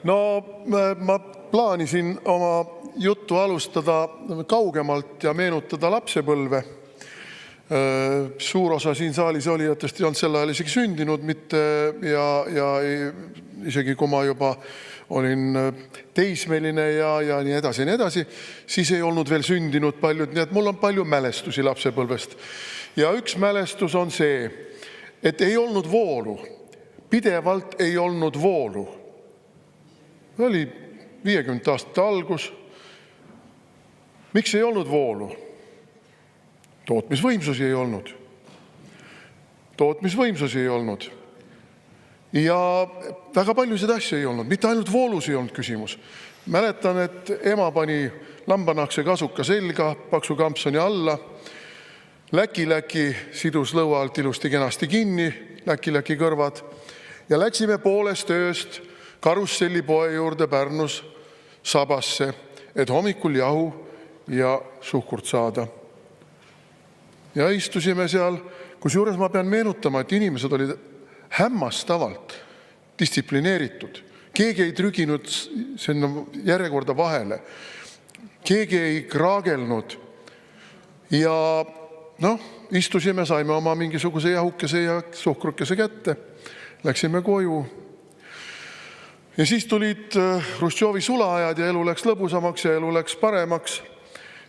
No ma plaanisin oma juttu alustada kaugemalt ja meenutada lapsepõlve. Suur osa siin saalis olijatest ei olnud sel ajal isegi sündinud mitte ja isegi kui ma juba olin teismeline ja nii edasi, siis ei olnud veel sündinud paljud, nii et mul on palju mälestusi lapsepõlvest. Ja üks mälestus on see, et ei olnud voolu. Pidevalt ei olnud voolu. Oli 50 aastate algus. Miks ei olnud voolu? Tootmisvõimsusi ei olnud. Tootmisvõimsusi ei olnud. Ja väga paljusid asju ei olnud. Mitte ainult voolus ei olnud küsimus. Mäletan, et ema pani lambanahkse kasuka selga, paksu kampsoni alla. Läki sidus lõua alt ilusti kenasti kinni, läki kõrvad. Ja läksime poolest ööst karussellipoe juurde Pärnus Sabasse, et hommikul jahu ja suhkurt saada. Ja istusime seal, kusjuures ma pean meenutama, et inimesed olid hämmastavalt distsiplineeritud. Keegi ei trüginud sinna järjekorda vahele. Keegi ei kraagelnud. Ja istusime, saime oma mingisuguse jahukese ja suhkrukese kätte. Läksime koju. Ja siis tulid Hruštšovi sulaajad ja elu läks lõbusamaks ja elu läks paremaks.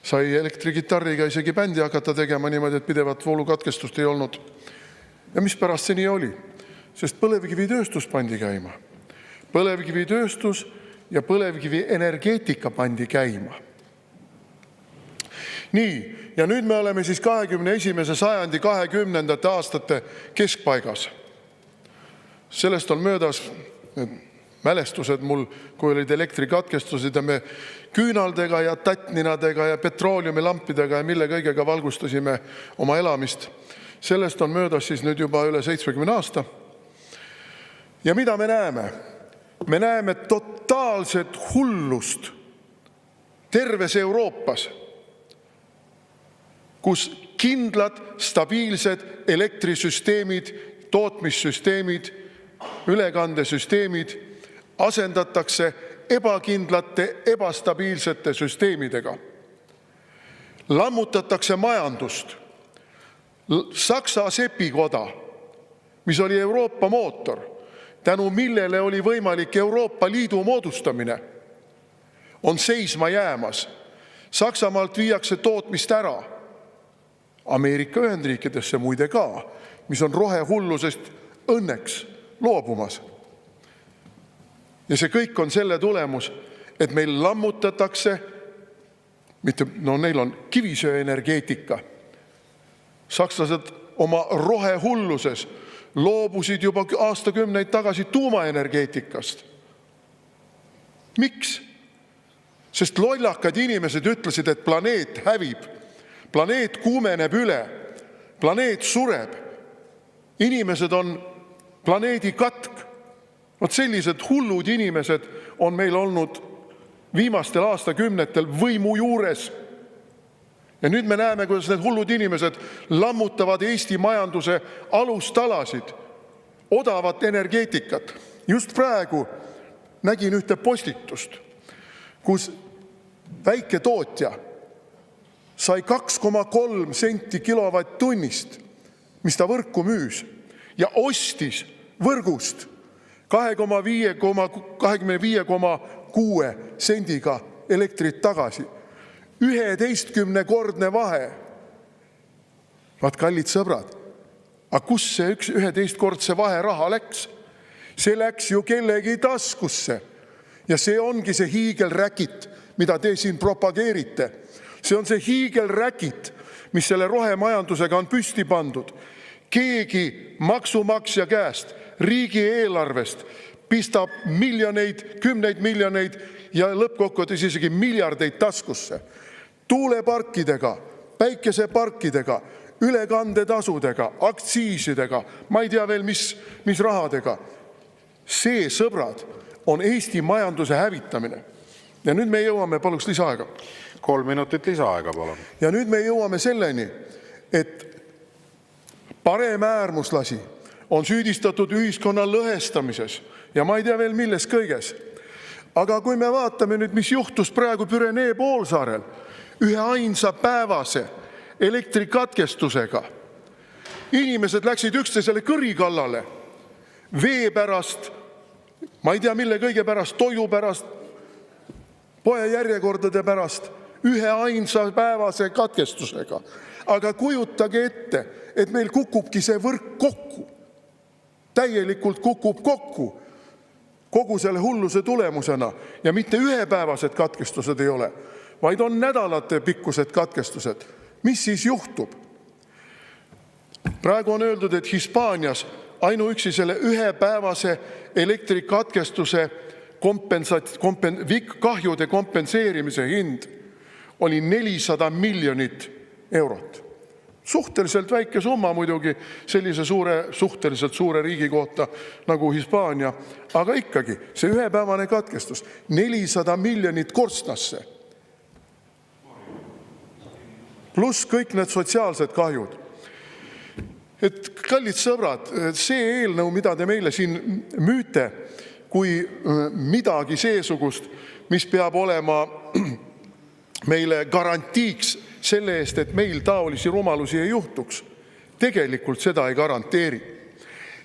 Sai elektrigitarriga isegi bändi hakata tegema niimoodi, et pidevat voolukatkestust ei olnud. Ja mis pärast see nii oli? Sest põlevkivitööstus pandi käima. Põlevkivitööstus ja põlevkivi energeetika pandi käima. Nii, ja nüüd me oleme siis 21. sajandi 20. aastate keskpaigas. Sellest on möödas mälestused mul, kui olid elektrikatkestused ja me küünaldega ja tattninadega ja petrooliumilampidega ja mille kõigega valgustasime oma elamist. Sellest on möödas siis nüüd juba üle 70 aasta. Ja mida me näeme? Me näeme totaalset hullust terves Euroopas, kus kindlad, stabiilsed elektrisüsteemid, tootmissüsteemid, ülekandesüsteemid asendatakse ebakindlate, ebastabiilsete süsteemidega. Lammutatakse majandust. Saksa sepikoda, mis oli Euroopa mootor, tänu millele oli võimalik Euroopa Liidu moodustamine, on seisma jäämas. Saksamaalt viiakse tootmist ära. Ameerika Ühendriikidesse muide ka, mis on rohehullusest õnneks loobumas. Ja see kõik on selle tulemus, et meil lammutatakse, neil on kivisöeenergeetika. Sakslased oma rohehulluses loobusid juba aastakümneid tagasi tuumaenergeetikast. Miks? Sest lollakad inimesed ütlesid, et planeet hävib, planeet kuumeneb üle, planeet sureb, inimesed on planeedi katk. Sellised hullud inimesed on meil olnud viimastel aastakümnetel võimu juures. Ja nüüd me näeme, kuidas need hullud inimesed lammutavad Eesti majanduse alustalasid, odavat energeetikat. Just praegu nägin ühte postitust, kus väike tootja sai 2,3 senti kilovatt-tunnist, mis ta võrku müüs ja ostis võrgust 25,6 sendiga elektrit tagasi. 11-kordne vahe. Vaat, kallid sõbrad, aga kus see 11-kordse vahe raha läks? See läks ju kellegi taskusse. Ja see ongi see hiigelräkit, mida te siin propageerite. See on see hiigelräkit, mis selle rohemajandusega on püsti pandud. Keegi maksumaksja käest, riigieelarvest pistab miljoneid, kümneid miljoneid ja lõppkokkuvõttes isegi miljardeid taskusse. Tuuleparkidega, päikeseparkidega, ülekandetasudega, aktsiisidega, ma ei tea veel mis rahadega. See, sõbrad, on Eesti majanduse hävitamine. Ja nüüd me jõuame, paluks lisaaega. 3 minutit lisaaega, palun. Ja nüüd me jõuame selleni, et paremäärmuslasi on süüdistatud ühiskonna lõhestamises ja ma ei tea veel milles kõiges. Aga kui me vaatame nüüd, mis juhtus praegu Pürenee poolsaarel ühe ainsa päevase elektrikatkestusega. Inimesed läksid üksteisele kõri kallale vee pärast, ma ei tea, mille kõige pärast, toidu pärast, poejärjekordade pärast, ühe ainsa päevase katkestusega. Aga kujutage ette, et meil kukubki see võrk kokku. Täielikult kukub kokku kogu selle hulluse tulemusena ja mitte ühepäevased katkestused ei ole, vaid on nädalate pikkused katkestused. Mis siis juhtub? Praegu on öeldud, et Hispaanias ainuüksi selle ühepäevase elektrikatkestuse kahjude kompenseerimise hind oli 400 miljonit eurot. Suhteliselt väike summa muidugi sellise suhteliselt suure riigi kohta nagu Hispaania, aga ikkagi see ühepäevane katkestus, 400 miljonit korstnasse. Pluss kõik need sotsiaalsed kahjud. Et kallid sõbrad, see eelnõu, mida te meile siin müüte, kui midagi seesugust, mis peab olema meile garantiiks selle eest, et meil taolisi rumalusi ei juhtuks, tegelikult seda ei garanteeri.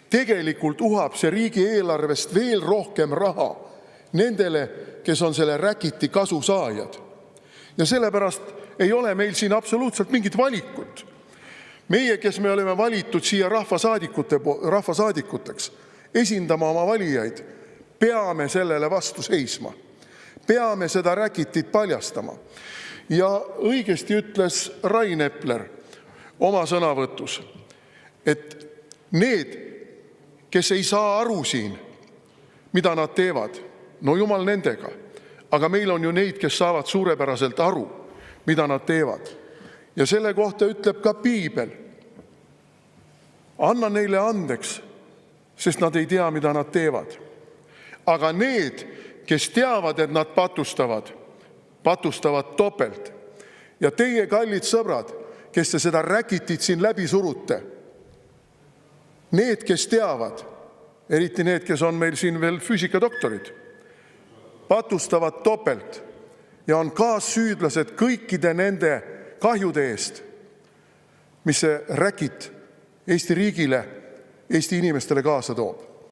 Tegelikult uhab see riigieelarvest veel rohkem raha nendele, kes on selle räkiti kasusaajad. Ja sellepärast ei ole meil siin absoluutselt mingit valikut. Meie, kes me oleme valitud siia rahvasaadikuteks, esindama oma valijaid, peame sellele vastu seisma. Peame seda räkitit paljastama. Ja õigesti ütles Rain Epler oma sõnavõtus, et need, kes ei saa aru siin, mida nad teevad, no jumal nendega. Aga meil on ju neid, kes saavad suurepäraselt aru, mida nad teevad. Ja selle kohta ütleb ka piibel. Anna neile andeks, sest nad ei tea, mida nad teevad. Aga need, kes teavad, et nad patustavad topelt. Ja teie, kallid sõbrad, kes te seda räkitit siin läbi surute, need, kes teavad, eriti need, kes on meil siin veel füüsikadoktorid, patustavad topelt ja on kaassüüdlased kõikide nende kahjude eest, mis see räkit Eesti riigile, Eesti inimestele kaasa toob.